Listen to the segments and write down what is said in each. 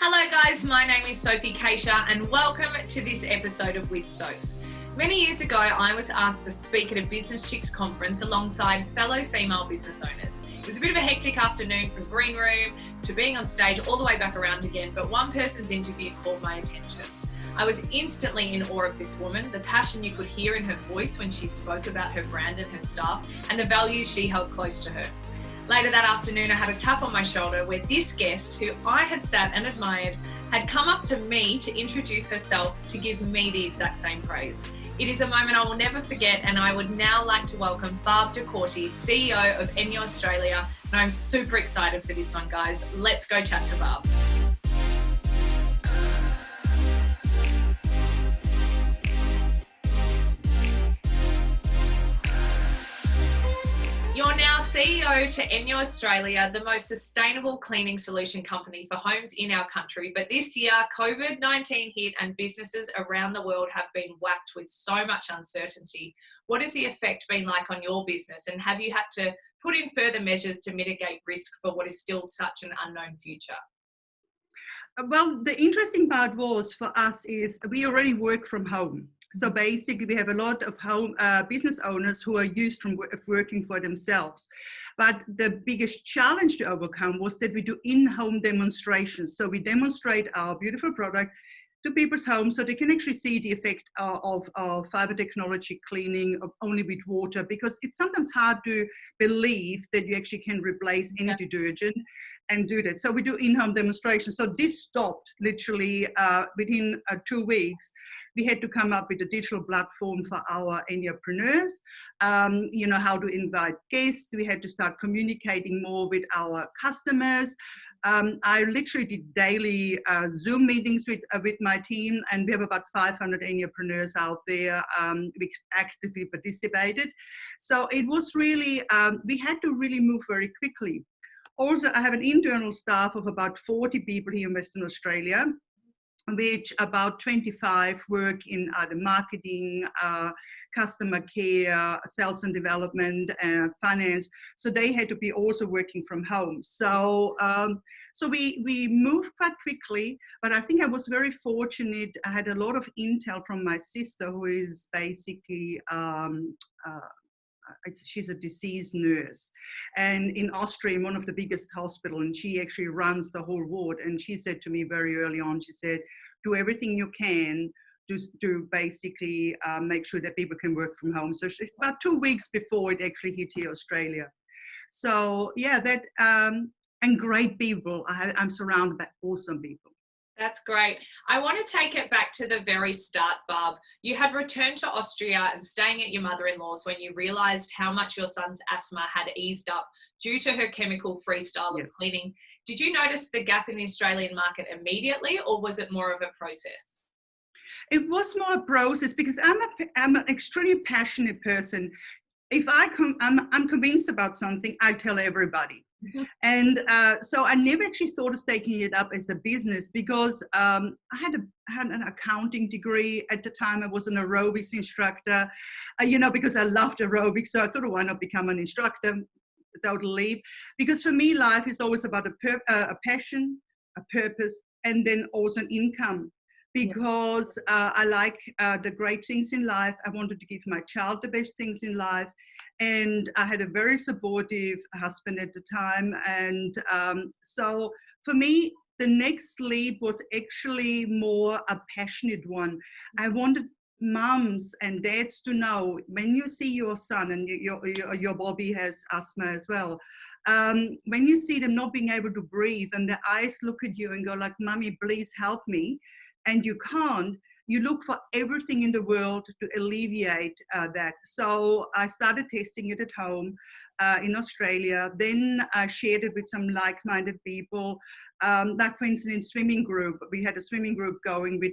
Hello guys, my name is Sophie Cachia and welcome to this episode of With Soph. Many years ago, I was asked to speak at a Business Chicks conference alongside fellow female business owners. It was a bit of a hectic afternoon from green room to being on stage all the way back around again, but one person's interview caught my attention. I was instantly in awe of this woman, the passion you could hear in her voice when she spoke about her brand and her staff, and the values she held close to her. Later that afternoon, I had a tap on my shoulder where this guest, who I had sat and admired, had come up to me to introduce herself to give me the exact same praise. It is a moment I will never forget, and I would now like to welcome Barb de Corti, CEO of Enyo Australia, and I'm super excited for this one, guys. Let's go chat to Barb. You're now CEO to Enyo Australia, the most sustainable cleaning solution company for homes in our country. But this year, COVID-19 hit and businesses around the world have been whacked with so much uncertainty. What has the effect been like on your business? And have you had to put in further measures to mitigate risk for what is still such an unknown future? Well, the interesting part was for us is we already work from home. So basically, we have a lot of home business owners who are used from working for themselves. But the biggest challenge to overcome was that we do in-home demonstrations. So we demonstrate our beautiful product to people's homes so they can actually see the effect of fiber technology cleaning only with water, because it's sometimes hard to believe that you actually can replace any detergent and do that. So we do in-home demonstrations. So this stopped literally within 2 weeks. We had to come up with a digital platform for our Enyopreneurs, how to invite guests. We had to start communicating more with our customers. I literally did daily Zoom meetings with my team, and we have about 500 Enyopreneurs out there which actively participated. So it was really, we had to really move very quickly. Also, I have an internal staff of about 40 people here in Western Australia, which about 25 work in either marketing, customer care, sales and development, finance. So they had to be also working from home. So we moved quite quickly, but I think I was very fortunate. I had a lot of intel from my sister, who is basically she's a disease nurse, and in Austria, in one of the biggest hospitals, and she actually runs the whole ward. And she said to me very early on, she said, do everything you can to basically make sure that people can work from home. So about 2 weeks before it actually hit here, Australia. So yeah, and great people. I'm surrounded by awesome people. That's great. I want to take it back to the very start, Barb. You had returned to Austria and staying at your mother-in-law's when you realised how much your son's asthma had eased up due to her chemical-free style of cleaning. Did you notice the gap in the Australian market immediately, or was it more of a process? It was more a process because I'm an extremely passionate person. If I'm convinced about something, I tell everybody. And so I never actually thought of taking it up as a business, because I had an accounting degree at the time. I was an aerobics instructor, because I loved aerobics. So I thought, why not become an instructor? Totally. Because for me, life is always about a passion, a purpose, and then also an income. Because I like the great things in life. I wanted to give my child the best things in life. And I had a very supportive husband at the time. And so for me, the next leap was actually more a passionate one. I wanted moms and dads to know, when you see your son, and your Bobby has asthma as well, when you see them not being able to breathe and their eyes look at you and go like, Mommy, please help me, and you can't, you look for everything in the world to alleviate that. So I started testing it at home in Australia. Then I shared it with some like-minded people. Like, for instance, in swimming group, we had a swimming group going with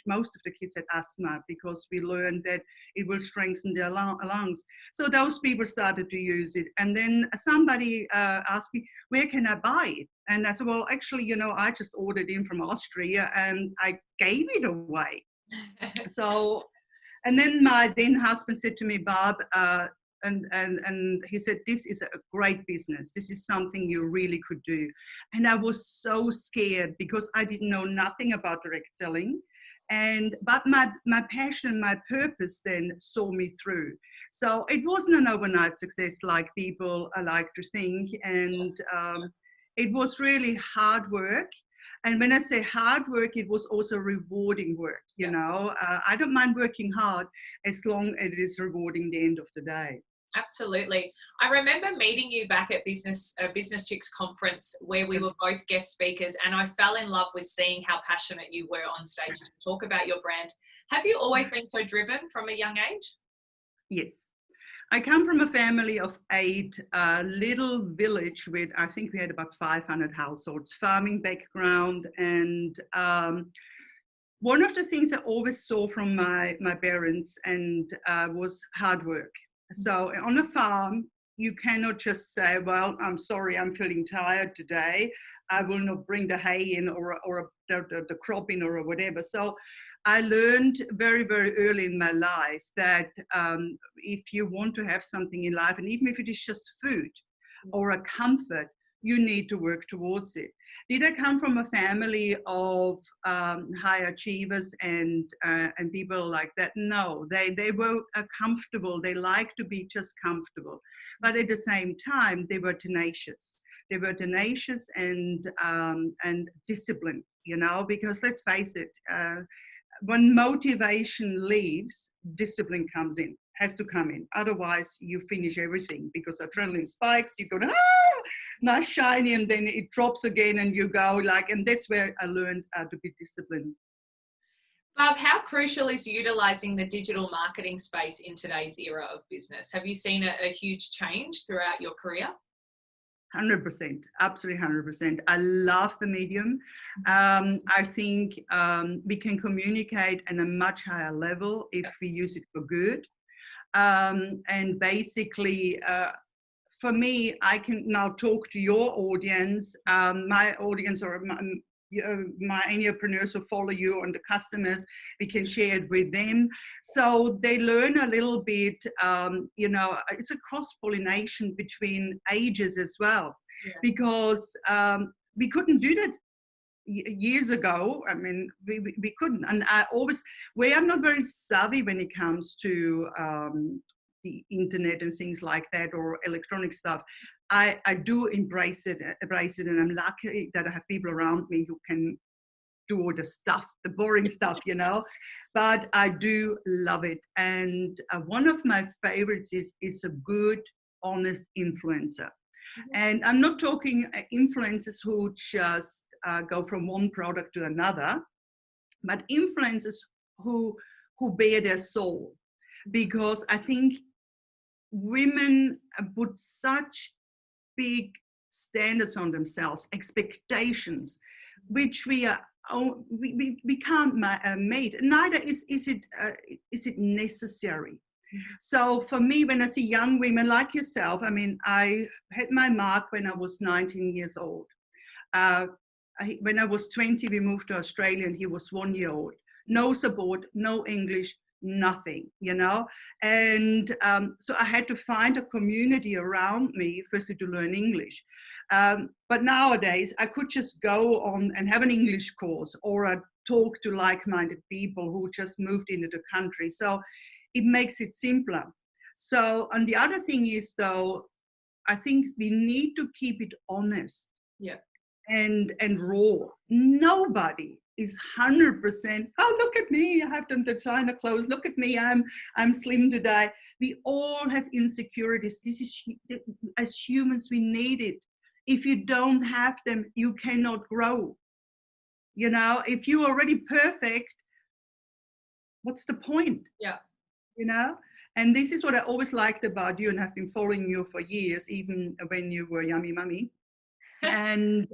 most of the kids had asthma, because we learned that it will strengthen their lungs. So those people started to use it. And then somebody asked me, where can I buy it? And I said, well, actually, I just ordered in from Austria and I gave it away. So, and then my then husband said to me, Barb, and he said, this is a great business. This is something you really could do. And I was so scared because I didn't know nothing about direct selling. But my passion, my purpose then saw me through. So it wasn't an overnight success like people like to think. And it was really hard work. And when I say hard work, it was also rewarding work. You know, I don't mind working hard as long as it is rewarding the end of the day. Absolutely. I remember meeting you back at Business Chicks conference where we were both guest speakers, and I fell in love with seeing how passionate you were on stage to talk about your brand. Have you always been so driven from a young age? Yes. I come from a family of 8, a little village with, I think we had about 500 households, farming background. And one of the things I always saw from my parents was hard work. So on a farm, you cannot just say, well, I'm sorry, I'm feeling tired today. I will not bring the hay in or the crop in or whatever. So I learned very, very early in my life that if you want to have something in life, and even if it is just food or a comfort, you need to work towards it. Did I come from a family of high achievers and people like that? No, they were comfortable. They liked to be just comfortable. But at the same time, they were tenacious. They were tenacious and disciplined, you know, because let's face it, when motivation leaves, discipline comes in, has to come in. Otherwise, you finish everything because adrenaline spikes, you go, nice shiny, and then it drops again and you go and that's where I learned to be disciplined. Barb, how crucial is utilising the digital marketing space in today's era of business? Have you seen a huge change throughout your career? 100%, absolutely 100%. I love the medium. I think we can communicate at a much higher level if we use it for good. And basically, for me, I can now talk to your audience, my audience, or my entrepreneurs who follow you and the customers. We can share it with them, so they learn a little bit. You know, it's a cross-pollination between ages as well, because we couldn't do that years ago. I mean, we couldn't. And I'm not very savvy when it comes to the internet and things like that, or electronic stuff. I do embrace it, and I'm lucky that I have people around me who can do all the stuff, the boring stuff, you know. But I do love it, and one of my favorites is a good, honest influencer. And I'm not talking influencers who just go from one product to another, but influencers who bear their soul, because I think women put such big standards on themselves, expectations, which we can't meet. Neither is it necessary. So for me, when I see young women like yourself, I mean, I had my mark when I was 19 years old. When I was 20, we moved to Australia, and he was 1 year old. No support, no English, nothing, you know. And so I had to find a community around me, firstly to learn English. But nowadays I could just go on and have an English course, or talk to like-minded people who just moved into the country. So it makes it simpler. So, and the other thing is, though, I think we need to keep it honest. And raw. Nobody is 100%, oh, look at me, I have the designer clothes, look at me, I'm slim today. We all have insecurities. This is, as humans, we need it. If you don't have them, you cannot grow. You know, if you're already perfect, what's the point? You know, and this is what I always liked about you, and I've been following you for years, even when you were Yummy Mummy. And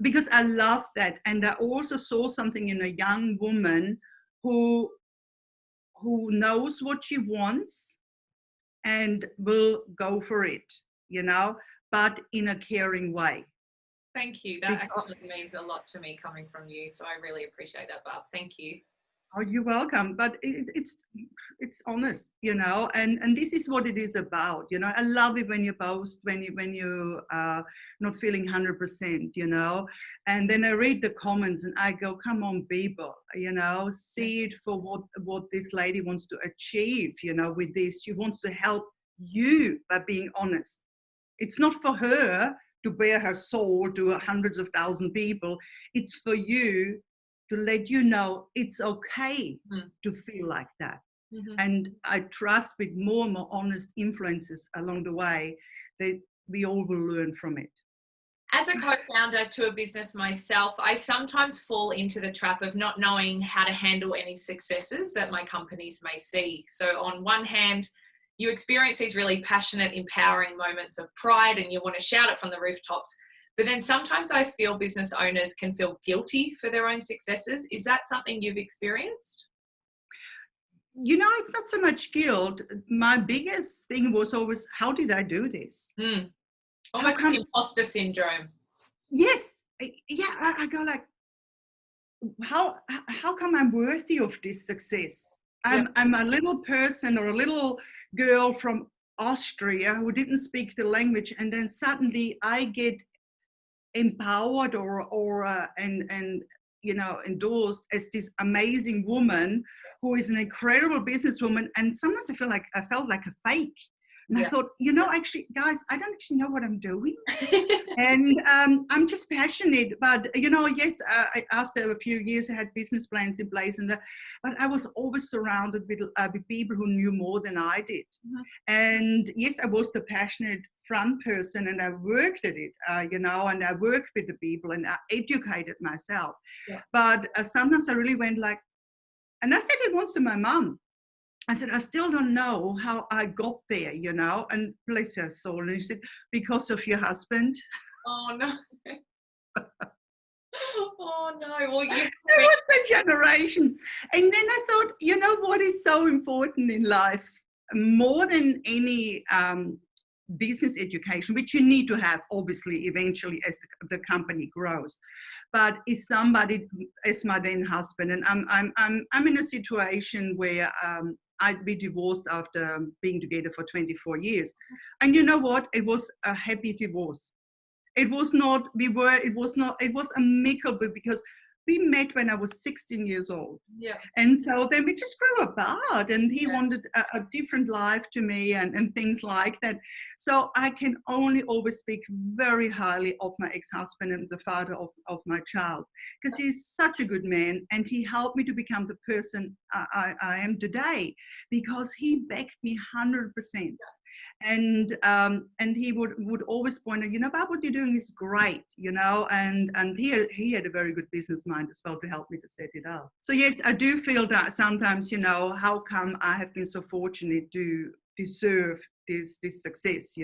because I love that. And I also saw something in a young woman who knows what she wants and will go for it, you know, but in a caring way. Thank you. That actually means a lot to me coming from you. So I really appreciate that, Barb. Thank you. Oh, you're welcome. But it's honest, and this is what it is about. I love it when you post when you not feeling 100%, and then I read the comments and I go, come on, people, see it for what this lady wants to achieve, with this. She wants to help you by being honest. It's not for her to bare her soul to hundreds of thousands of people. It's for you to let you know it's okay to feel like that. Mm-hmm. And I trust with more and more honest influences along the way that we all will learn from it. As a co-founder to a business myself, I sometimes fall into the trap of not knowing how to handle any successes that my companies may see. So on one hand, you experience these really passionate, empowering moments of pride and you want to shout it from the rooftops. But then sometimes I feel business owners can feel guilty for their own successes. Is that something you've experienced? It's not so much guilt. My biggest thing was always, how did I do this? Almost like imposter syndrome. Yes. Yeah, I go like, how come I'm worthy of this success? I'm a little person or a little girl from Austria who didn't speak the language, and then suddenly I get empowered or endorsed as this amazing woman who is an incredible businesswoman. And sometimes I felt like a fake. And I thought, actually, guys, I don't actually know what I'm doing. And I'm just passionate. But, yes, after a few years, I had business plans in place. But I was always surrounded with people who knew more than I did. Mm-hmm. And, yes, I was the passionate front person, and I worked at it, and I worked with the people, and I educated myself. Yeah. But sometimes I really went like, and I said it once to my mum. I said, I still don't know how I got there, and bless her soul. And she said, because of your husband. Oh, no. Oh, no. Well, that was the generation. And then I thought, what is so important in life, more than any business education, which you need to have, obviously, eventually as the company grows, but is somebody as my then husband. And I'm in a situation where I'd be divorced after being together for 24 years. And you know what? It was a happy divorce. It was amicable because we met when I was 16 years old. Yeah. And so then we just grew apart, and he wanted a different life to me and things like that. So I can only always speak very highly of my ex-husband and the father of my child, because he's such a good man, and he helped me to become the person I am today, because he backed me 100%. And he would always point out, Bob, what you're doing is great, and he had a very good business mind as well to help me to set it up. So yes, I do feel that sometimes, how come I have been so fortunate to deserve this success,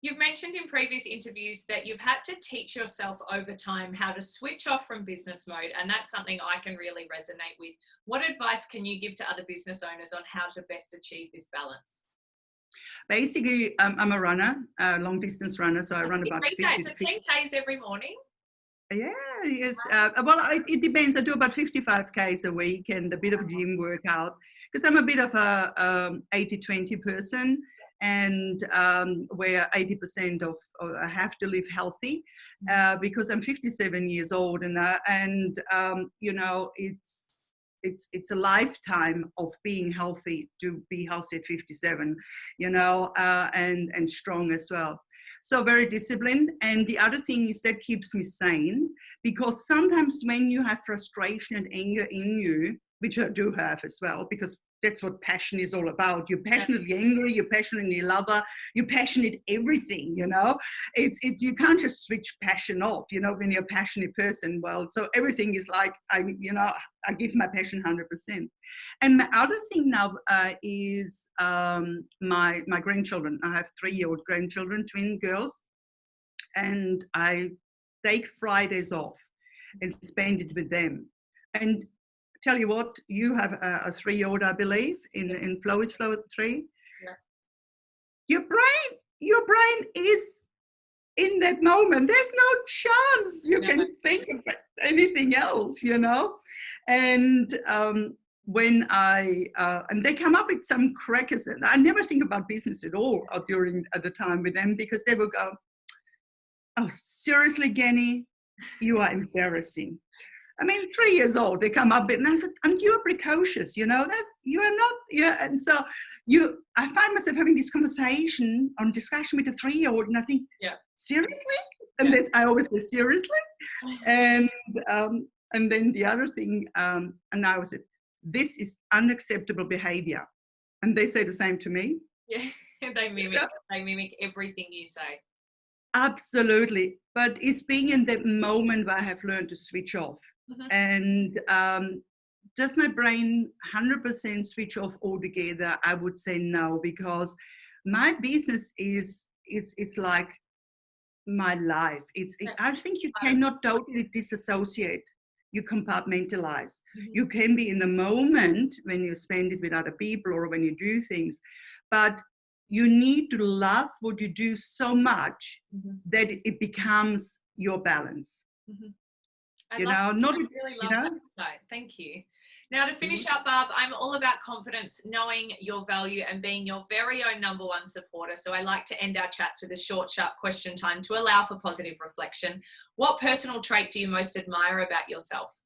You've mentioned in previous interviews that you've had to teach yourself over time how to switch off from business mode, and that's something I can really resonate with. What advice can you give to other business owners on how to best achieve this balance? Basically, I'm a runner, a long distance runner, so I run about 50. So 10Ks every morning? Yeah, yes. Well, it depends. I do about 55 Ks a week and a bit of gym workout, because I'm a bit of a 80-20 person, and where 80% of I have to live healthy, because I'm 57 years old, and it's a lifetime of being healthy to be healthy at 57, and strong as well. So very disciplined. And the other thing is that keeps me sane, because sometimes when you have frustration and anger in you, which I do have as well, because that's what passion is all about. You're passionately angry, you're passionately lover, you're passionate everything, It's you can't just switch passion off, when you're a passionate person. Well, so everything is like, I give my passion 100%. And my other thing now is my grandchildren. I have 3-year-old grandchildren, twin girls, and I take Fridays off and spend it with them. And tell you what, you have a 3-year-old, I believe, in Flow is Flow at 3. Yeah. Your brain is in that moment. There's no chance you can think of anything else, And when and they come up with some crackers, and I never think about business at all during the time with them, because they will go, "Oh, seriously, Genny, you are embarrassing." I mean, 3 years old, they come up with, and I said, "And you're precocious, you know that you are not." Yeah, and so I find myself having this discussion with a 3-year-old, and I think, seriously? And I always say, seriously? And then the other thing, and I was, this is unacceptable behavior. And they say the same to me. Yeah, they mimic everything you say. Absolutely. But it's being in that moment where I have learned to switch off. And does my brain 100% switch off altogether? I would say no, because my business is like my life. I think you cannot totally disassociate. You compartmentalize. You can be in the moment when you spend it with other people or when you do things, but you need to love what you do so much that it becomes your balance. I really love that. Thank you. Now, to finish up, Barb, I'm all about confidence, knowing your value and being your very own number one supporter. So I like to end our chats with a short, sharp question time to allow for positive reflection. What personal trait do you most admire about yourself?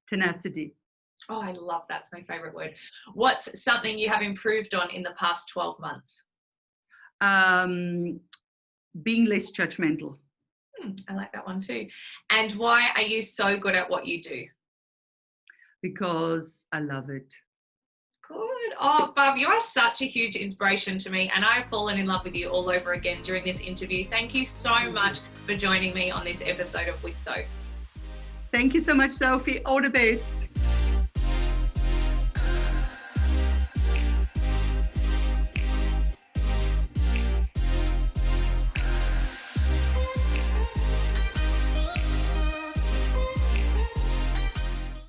Tenacity. Oh, I love that. It's my favorite word. What's something you have improved on in the past 12 months? Being less judgmental. I like that one too. And why are you so good at what you do? Because I love it. Good. Oh, Barb, you are such a huge inspiration to me, and I've fallen in love with you all over again during this interview. Thank you so much for joining me on this episode of With Soph. Thank you so much, Sophie. All the best.